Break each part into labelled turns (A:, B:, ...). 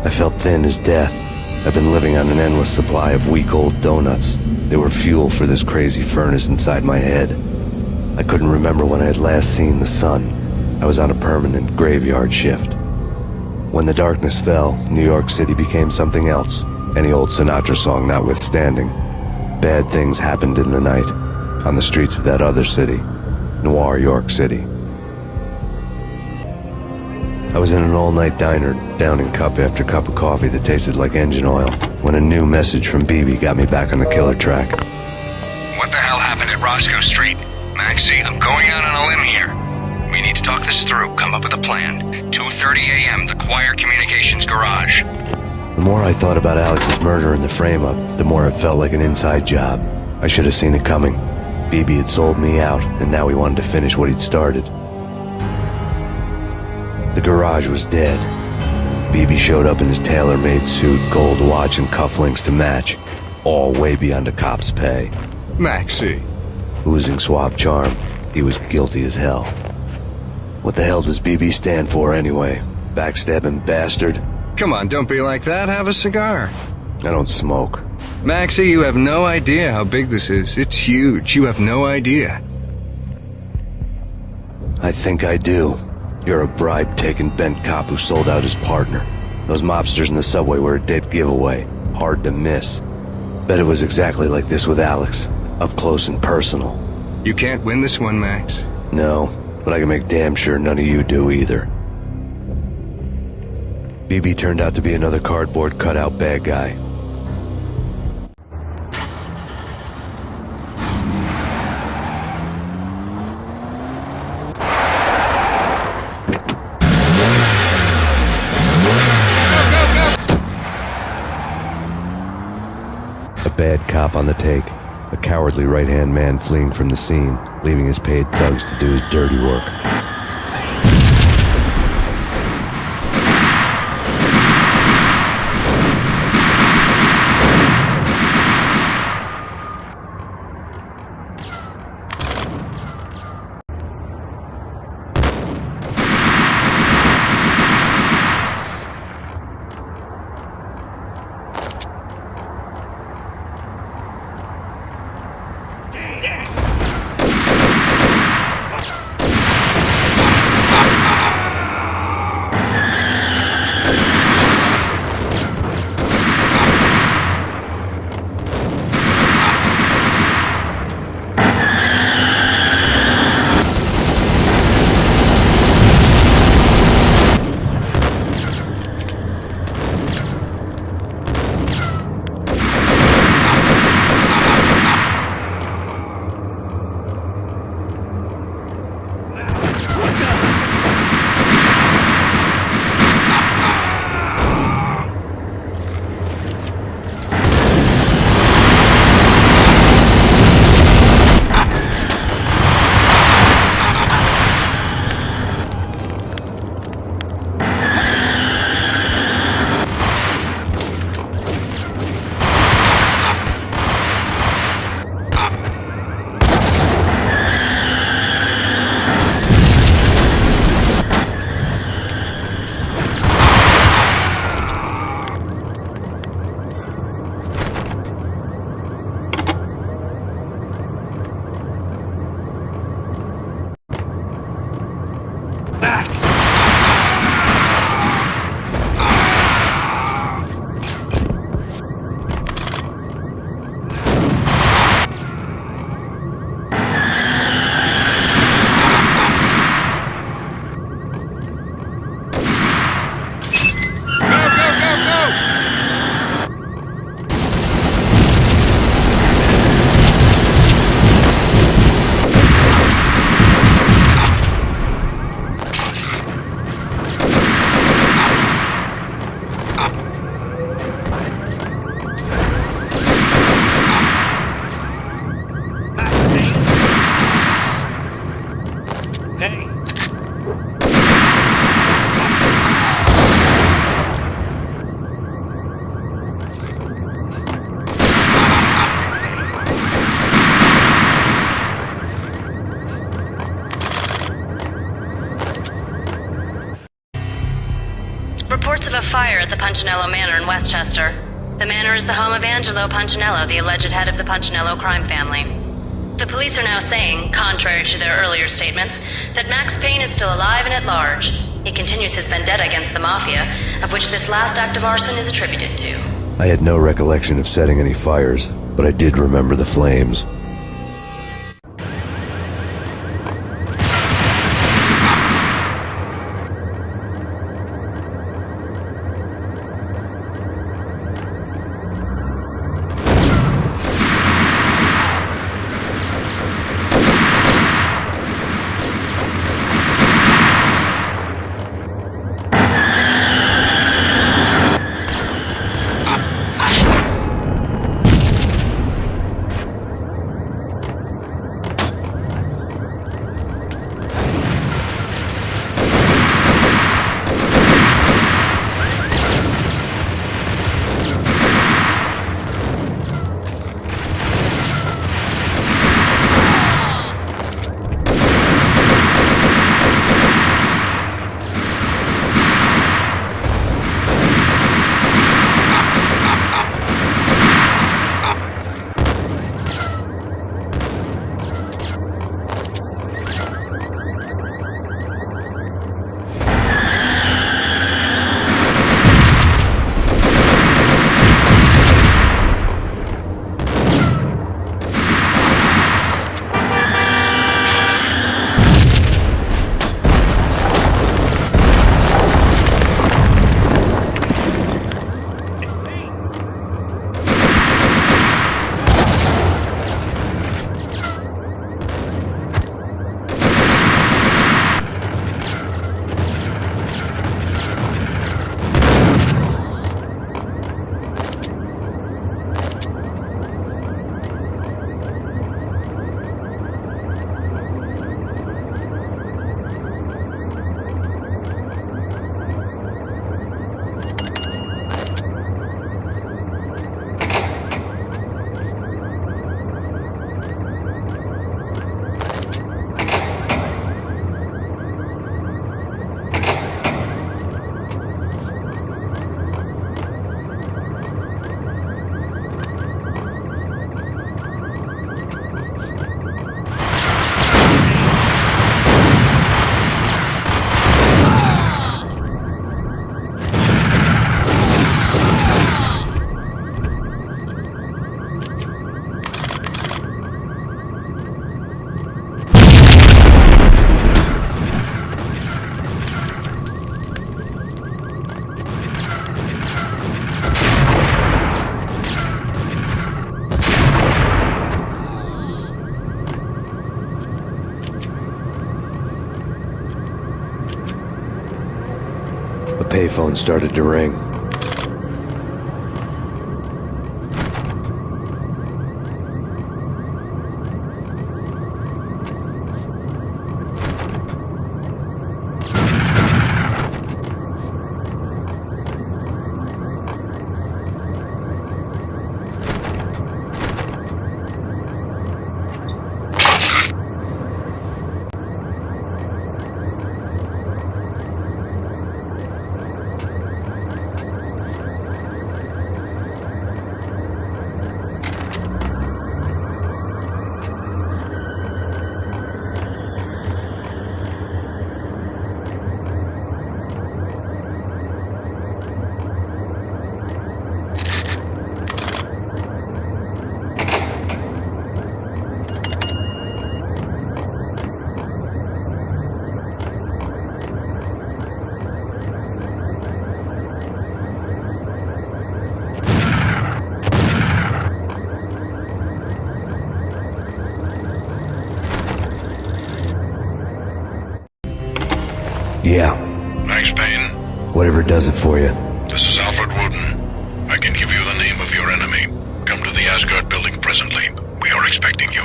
A: I felt thin as death. I've been living on an endless supply of week-old donuts. They were fuel for this crazy furnace inside my head. I couldn't remember when I had last seen the sun. I was on a permanent graveyard shift. When the darkness fell, New York City became something else, any old Sinatra song notwithstanding. Bad things happened in the night, on the streets of that other city, Noir York City. I was in an all-night diner, downing cup after cup of coffee that tasted like engine oil, when a new message from BB got me back on the killer track.
B: What the hell happened at Roscoe Street? Maxie, I'm going out on a limb here. We need to talk this through, come up with a plan. 2:30 a.m., the Choir Communications Garage.
A: The more I thought about Alex's murder and the frame-up, the more it felt like an inside job. I should have seen it coming. BB had sold me out, and now he wanted to finish what he'd started. The garage was dead. BB showed up in his tailor-made suit, gold watch and cufflinks to match, all way beyond a cop's pay.
B: Maxie.
A: Oozing suave charm, he was guilty as hell. What the hell does BB stand for anyway? Backstabbing bastard?
B: Come on, don't be like that. Have a cigar.
A: I don't smoke.
B: Maxie, you have no idea how big this is. It's huge. You have no idea.
A: I think I do. You're a bribe-taking bent cop who sold out his partner. Those mobsters in the subway were a dead giveaway. Hard to miss. Bet it was exactly like this with Alex. Up close and personal.
B: You can't win this one, Max.
A: No, but I can make damn sure none of you do either. BB turned out to be another cardboard cutout bad guy. Bad cop on the take, a cowardly right-hand man fleeing from the scene, leaving his paid thugs to do his dirty work.
C: Reports of a fire at the Punchinello Manor in Westchester. The manor is the home of Angelo Punchinello, the alleged head of the Punchinello crime family. The police are now saying, contrary to their earlier statements, that Max Payne is still alive and at large. He continues his vendetta against the Mafia, of which this last act of arson is attributed to.
A: I had no recollection of setting any fires, but I did remember the flames. A payphone started to ring. Yeah.
D: Max Payne?
A: Whatever does it for you.
D: This is Alfred Wooden. I can give you the name of your enemy. Come to the Asgard building presently. We are expecting you.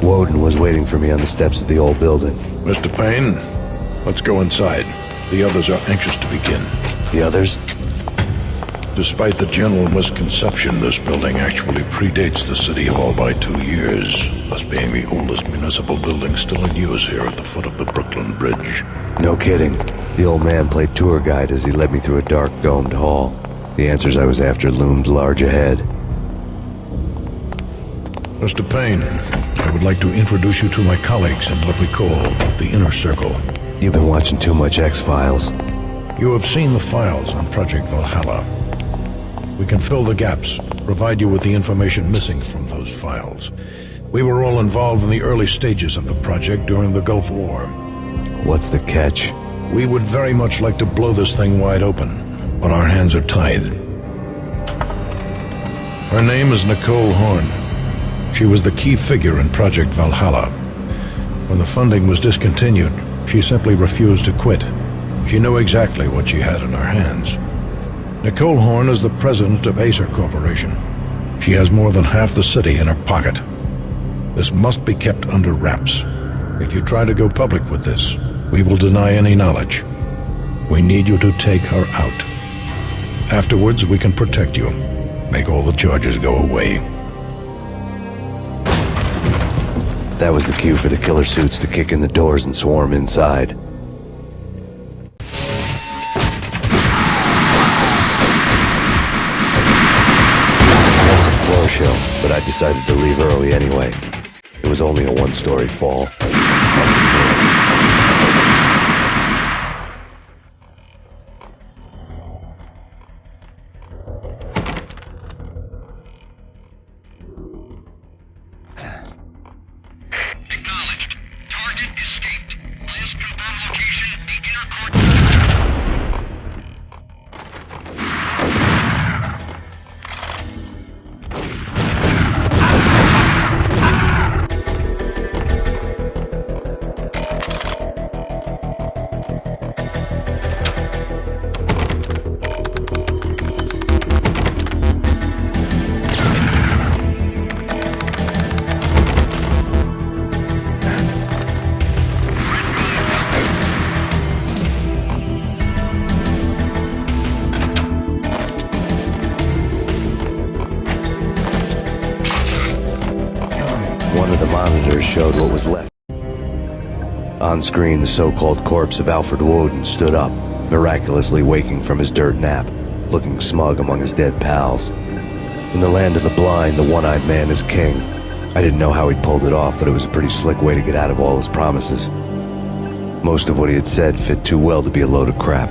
A: Woden was waiting for me on the steps of the old building.
D: Mr. Payne, let's go inside. The others are anxious to begin.
A: The others?
D: Despite the general misconception, this building actually predates the City Hall by 2 years, thus being the oldest municipal building still in use here at the foot of the Brooklyn Bridge.
A: No kidding. The old man played tour guide as he led me through a dark, domed hall. The answers I was after loomed large ahead.
D: Mr. Payne, I would like to introduce you to my colleagues in what we call the Inner Circle.
A: You've been watching too much X-Files.
D: You have seen the files on Project Valhalla. We can fill the gaps, provide you with the information missing from those files. We were all involved in the early stages of the project during the Gulf War.
A: What's the catch?
D: We would very much like to blow this thing wide open, but our hands are tied. Her name is Nicole Horn. She was the key figure in Project Valhalla. When the funding was discontinued, she simply refused to quit. She knew exactly what she had in her hands. Nicole Horn is the president of Acer Corporation. She has more than half the city in her pocket. This must be kept under wraps. If you try to go public with this, we will deny any knowledge. We need you to take her out. Afterwards, we can protect you. Make all the charges go away.
A: That was the cue for the killer suits to kick in the doors and swarm inside. Show, but I decided to leave early anyway. It was only a one-story fall.
B: Acknowledged. Target escaped. Please confirm location. The inner court.
A: One of the monitors showed what was left. On screen, the so-called corpse of Alfred Woden stood up, miraculously waking from his dirt nap, looking smug among his dead pals. In the land of the blind, the one-eyed man is king. I didn't know how he'd pulled it off, but it was a pretty slick way to get out of all his promises. Most of what he had said fit too well to be a load of crap.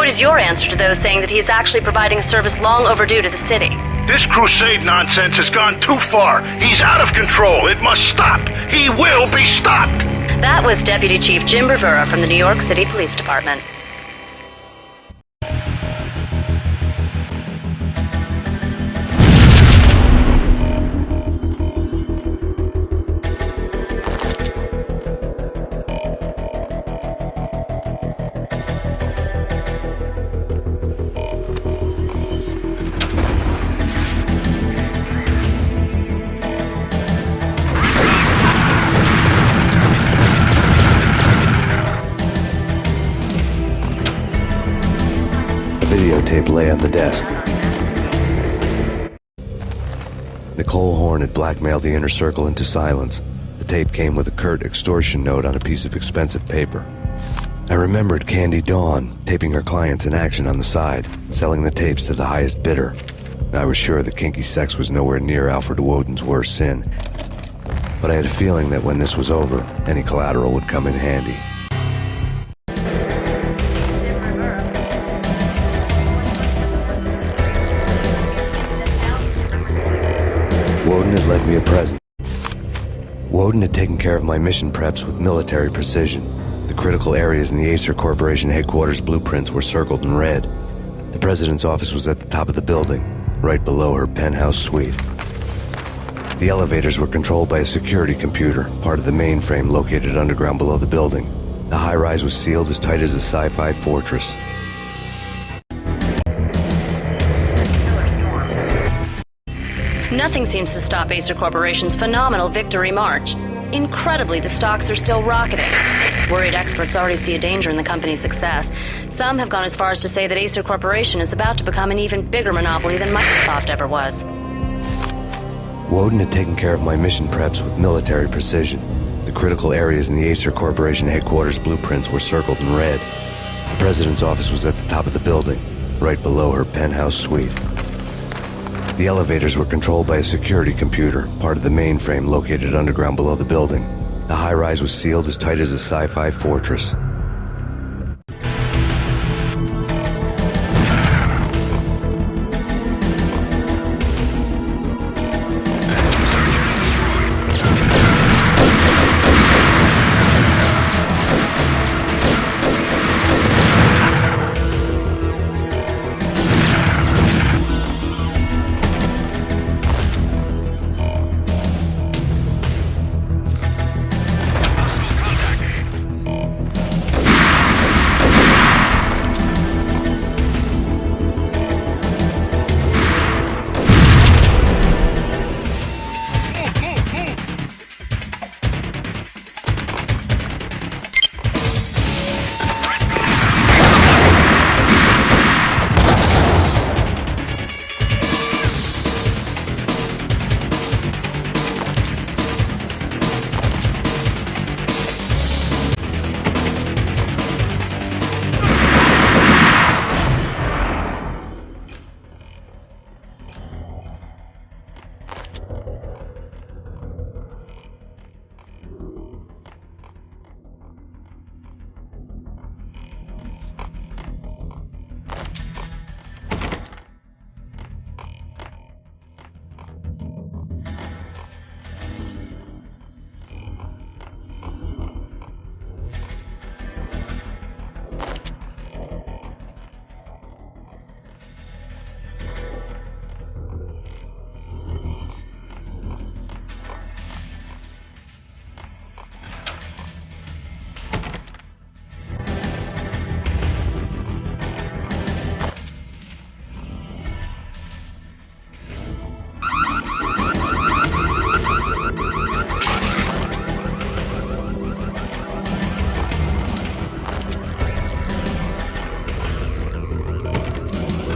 C: What is your answer to those saying that he is actually providing a service long overdue to the city?
E: This crusade nonsense has gone too far. He's out of control. It must stop. He will be stopped.
C: That was Deputy Chief Jim Rivera from the New York City Police Department.
A: Videotape lay on the desk. Nicole Horn had blackmailed the inner circle into silence. The tape came with a curt extortion note on a piece of expensive paper. I remembered Candy Dawn taping her clients in action on the side, selling the tapes to the highest bidder. I was sure that kinky sex was nowhere near Alfred Woden's worst sin. But I had a feeling that when this was over, any collateral would come in handy. Woden had left me a present. Woden had taken care of my mission preps with military precision. The critical areas in the Acer Corporation headquarters blueprints were circled in red. The president's office was at the top of the building, right below her penthouse suite. The elevators were controlled by a security computer, part of the mainframe located underground below the building. The high-rise was sealed as tight as a sci-fi fortress.
C: Nothing seems to stop Acer Corporation's phenomenal victory march. Incredibly, the stocks are still rocketing. Worried experts already see a danger in the company's success. Some have gone as far as to say that Acer Corporation is about to become an even bigger monopoly than Microsoft ever was.
A: Woden had taken care of my mission preps with military precision. The critical areas in the Acer Corporation headquarters blueprints were circled in red. The president's office was at the top of the building, right below her penthouse suite. The elevators were controlled by a security computer, part of the mainframe located underground below the building. The high-rise was sealed as tight as a sci-fi fortress.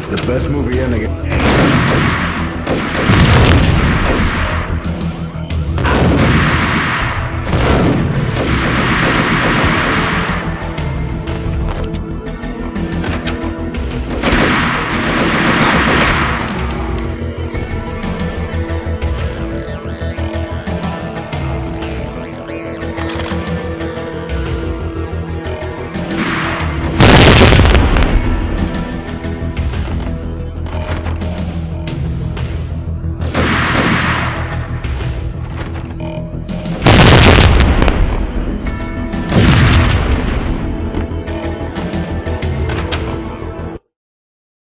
F: The best movie ending.